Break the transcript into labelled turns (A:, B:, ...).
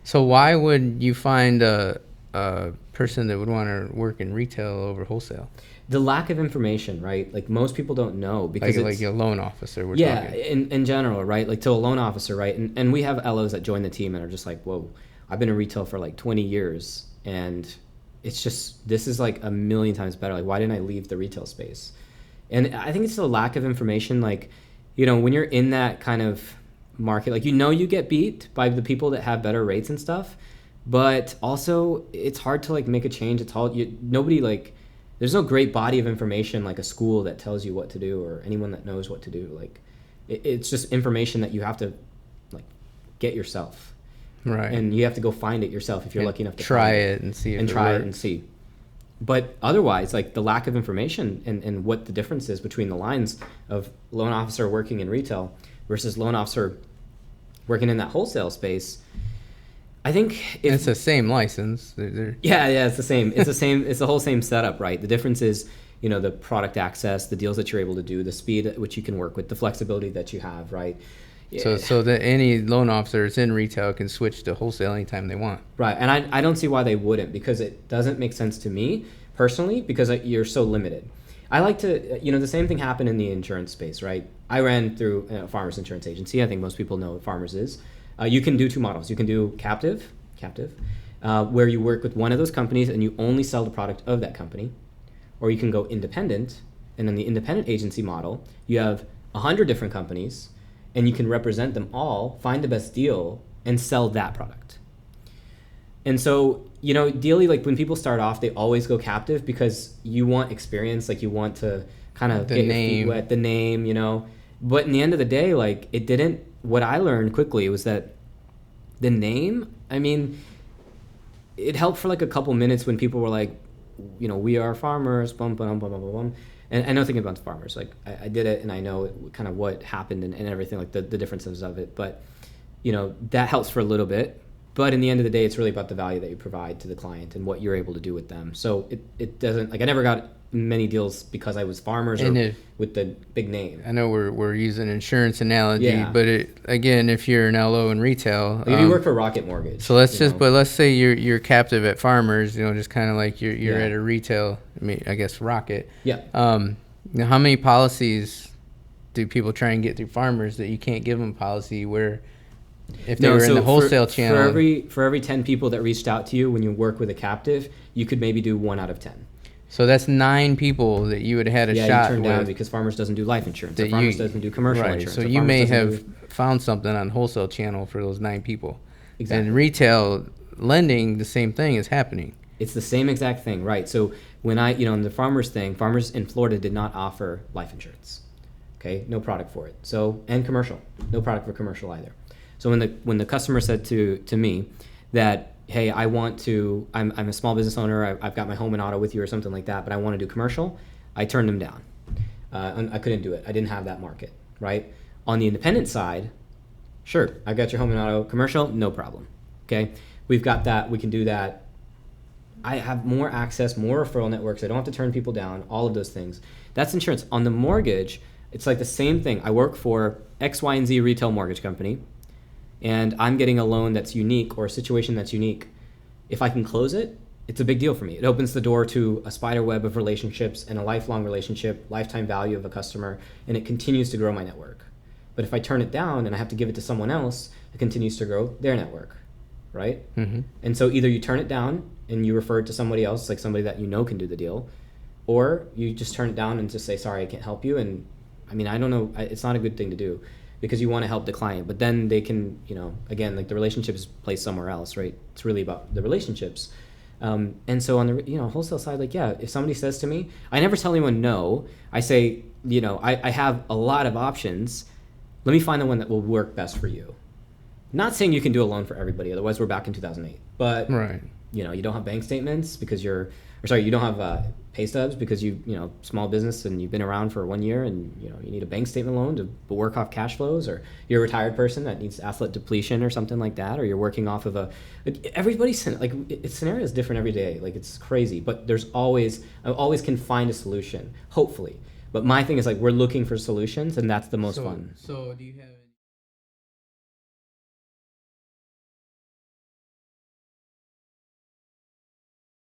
A: So why would you find a person that would want to work in retail over wholesale?
B: The lack of information, right? Like most people don't know because
A: Like a loan officer, we're
B: yeah,
A: talking.
B: in general, right? Like to a loan officer, right? And we have LOs that join the team and are just like, whoa, I've been in retail for like 20 years and it's just, this is like a million times better. Like, why didn't I leave the retail space? And I think it's the lack of information. Like, when you're in that kind of market, like, you get beat by the people that have better rates and stuff, but also it's hard to like make a change. It's all, nobody like, there's no great body of information like a school that tells you what to do or anyone that knows what to do. Like it's just information that you have to like get yourself.
A: Right.
B: And you have to go find it yourself if you're lucky enough to
A: try it and see if
B: and
A: it
B: try
A: works.
B: it and see. But otherwise, like the lack of information and what the difference is between the lines of loan officer working in retail versus loan officer working in that wholesale space, I think
A: it's the same license.
B: Yeah, it's the same. It's the same. It's the whole same setup, right? The difference is, the product access, the deals that you're able to do, the speed at which you can work with, the flexibility that you have, right?
A: So that any loan officer that's in retail can switch to wholesale anytime they want.
B: Right, and I don't see why they wouldn't, because it doesn't make sense to me personally, because you're so limited. I like to, the same thing happened in the insurance space, right? I ran through a Farmers Insurance Agency. I think most people know what Farmers is. You can do two models. You can do captive, where you work with one of those companies and you only sell the product of that company, or you can go independent, and in the independent agency model, you have 100 different companies, and you can represent them all, find the best deal, and sell that product. And so, ideally, like when people start off, they always go captive because you want experience, like you want to kind of get your feet wet, the name, But in the end of the day, like what I learned quickly was that the name, I mean, it helped for like a couple minutes when people were like, we are farmers, bum, bum, bum, bum, bum, bum. And I know thinking about the farmers, like I did it and I know kind of what happened and everything, like the differences of it. But, that helps for a little bit. But in the end of the day, it's really about the value that you provide to the client and what you're able to do with them. So it doesn't, like I never got many deals because I was farmers or with the big name.
A: I know we're using insurance analogy, but again, if you're an LO in retail,
B: like if you work for Rocket Mortgage.
A: So let's say you're captive at Farmers, just kind of like you're at a retail. I guess Rocket.
B: Yeah.
A: How many policies do people try and get through Farmers that you can't give them policy where? If they were in the wholesale channel,
B: for every 10 people that reached out to you when you work with a captive, you could maybe do 1 out of 10.
A: So that's 9 people that you would have had a shot
B: you turned
A: with.
B: down because Farmers doesn't do life insurance. Farmers doesn't do commercial insurance.
A: So you may have found something on wholesale channel for those 9 people.
B: Exactly.
A: And retail lending, the same thing is happening.
B: It's the same exact thing, right? So when in the Farmers thing, Farmers in Florida did not offer life insurance. Okay, no product for it. So, and commercial, no product for commercial either. So when the customer said to me that, hey, I'm a small business owner, I've got my home and auto with you or something like that, but I want to do commercial, I turned them down. I couldn't do it. I didn't have that market, right? On the independent side, sure, I got your home and auto commercial, no problem. Okay, we've got that, we can do that. I have more access, more referral networks. I don't have to turn people down, all of those things. That's insurance. On the mortgage, it's like the same thing. I work for X, Y, and Z retail mortgage company, and I'm getting a loan that's unique or a situation that's unique. If I can close it, it's a big deal for me. It opens the door to a spider web of relationships and a lifelong relationship, lifetime value of a customer, and it continues to grow my network. But if I turn it down and I have to give it to someone else, it continues to grow their network, right?
A: Mm-hmm.
B: And so either you turn it down and you refer it to somebody else, like somebody that can do the deal, or you just turn it down and just say, sorry, I can't help you. And I mean, I don't know, it's not a good thing to do, because you want to help the client, but then they can, again, like the relationship is placed somewhere else, right? It's really about the relationships. And so on the, wholesale side, like, yeah, if somebody says to me, I never tell anyone no. I say, I have a lot of options. Let me find the one that will work best for you. Not saying you can do a loan for everybody, otherwise we're back in 2008. But,
A: right.
B: You don't have bank statements because you don't have pay stubs because small business and you've been around for 1 year and, you need a bank statement loan to work off cash flows, or you're a retired person that needs asset depletion or something like that, or you're working off of everybody's, scenario is different every day. Like, it's crazy, but I always can find a solution, hopefully. But my thing is, like, we're looking for solutions, and that's the most fun.
A: So do you have